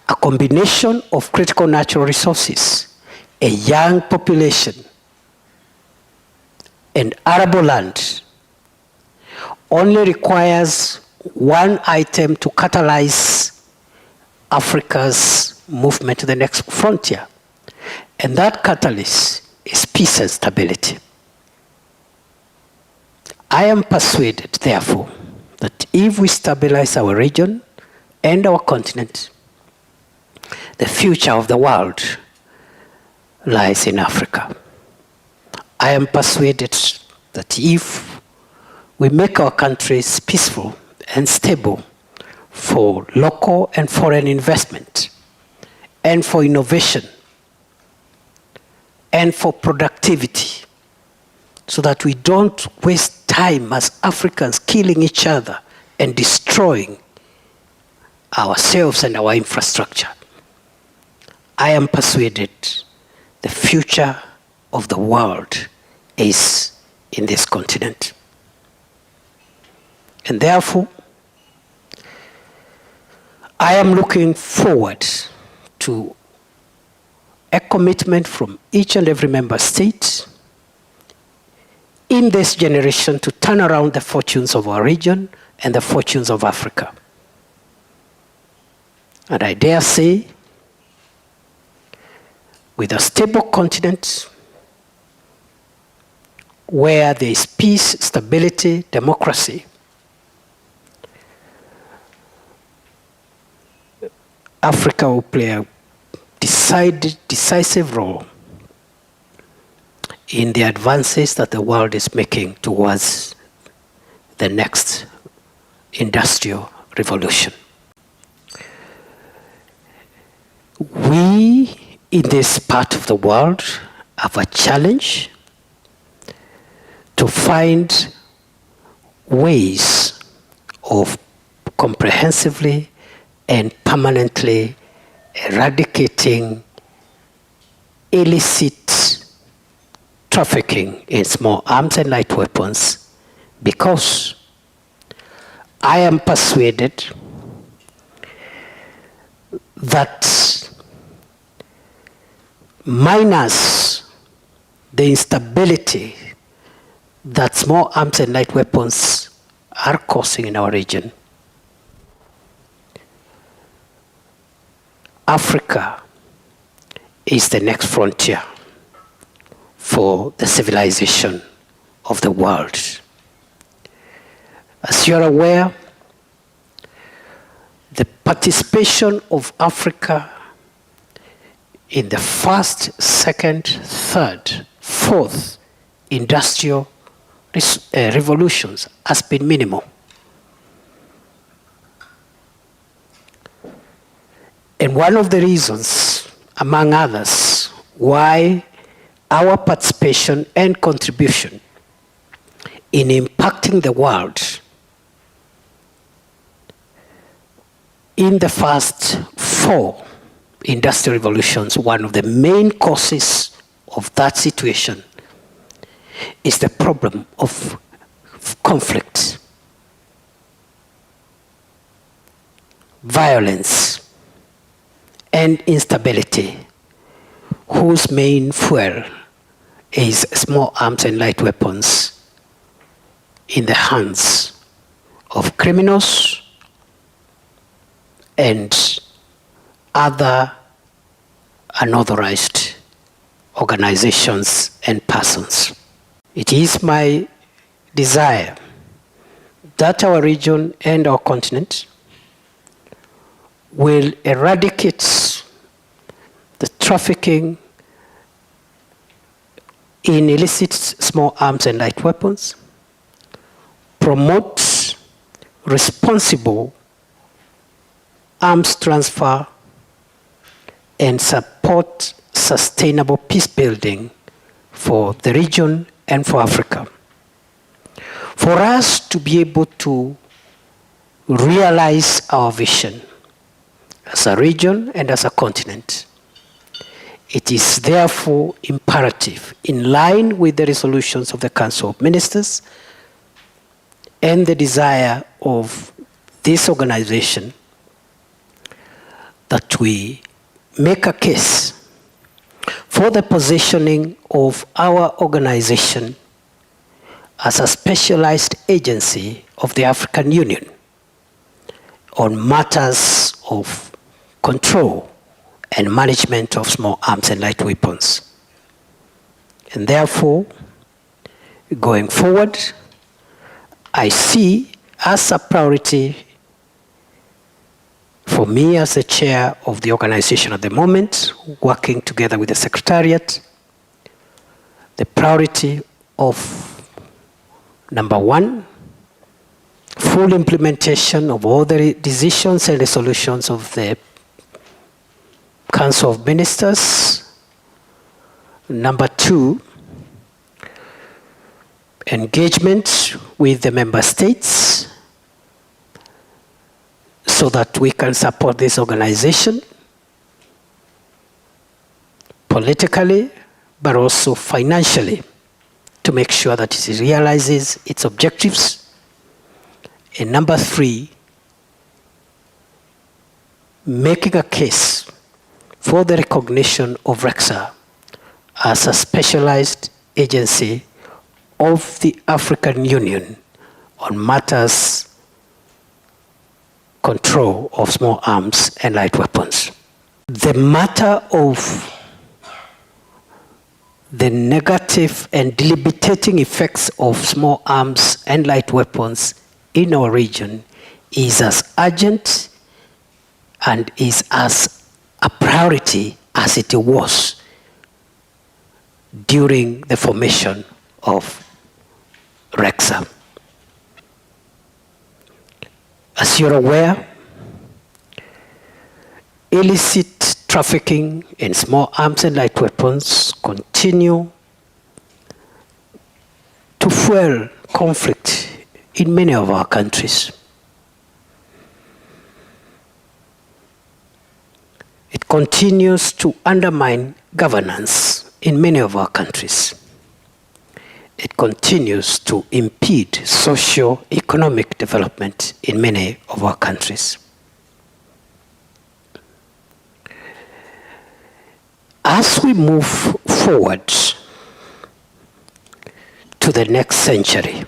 a combination of critical natural resources, a young population, and arable land only requires one item to catalyze Africa's movement to the next frontier. And that catalyst is peace and stability. I am persuaded, therefore, that if we stabilize our region and our continent, the future of the world lies in Africa. I am persuaded that if we make our countries peaceful and stable for local and foreign investment, and for innovation, and for productivity, so that we don't waste time as Africans killing each other and destroying ourselves and our infrastructure. I am persuaded the future of the world is in this continent. And therefore, I am looking forward to a commitment from each and every member state in this generation to turn around the fortunes of our region and the fortunes of Africa. And I dare say, with a stable continent where there is peace, stability, democracy, Africa will play a decisive role in the advances that the world is making towards the next industrial revolution. We, in this part of the world, have a challenge to find ways of comprehensively and permanently eradicating illicit trafficking in small arms and light weapons, because I am persuaded that minus the instability that small arms and light weapons are causing in our region, Africa is the next frontier for the civilization of the world. As you are aware, the participation of Africa in the first, second, third, fourth industrial revolutions has been minimal. And one of the reasons, among others, why our participation and contribution in impacting the world in the first 4 industrial revolutions, one of the main causes of that situation is the problem of conflict, violence, and instability, whose main fuel is small arms and light weapons in the hands of criminals and other unauthorized organizations and persons. It is my desire that our region and our continent will eradicate the trafficking in illicit small arms and light weapons, promote responsible arms transfer, and support sustainable peace building for the region and for Africa. For us to be able to realize our vision as a region and as a continent, it is therefore imperative, in line with the resolutions of the Council of Ministers and the desire of this organization, that we make a case for the positioning of our organization as a specialized agency of the African Union on matters of control and management of small arms and light weapons. And therefore, going forward, I see as a priority for me as the chair of the organization at the moment, working together with the Secretariat, the priority of number one, full implementation of all the decisions and resolutions of the Council of Ministers. Number two, engagement with the member states so that we can support this organization politically, but also financially, to make sure that it realizes its objectives. And number three, making a case for the recognition of RECSA as a specialized agency of the African Union on matters control of small arms and light weapons. The matter of the negative and debilitating effects of small arms and light weapons in our region is as urgent and is as a priority as it was during the formation of RECSA. As you're aware, illicit trafficking in small arms and light weapons continue to fuel conflict in many of our countries. It continues to undermine governance in many of our countries. It continues to impede socio-economic development in many of our countries. As we move forward to the next century,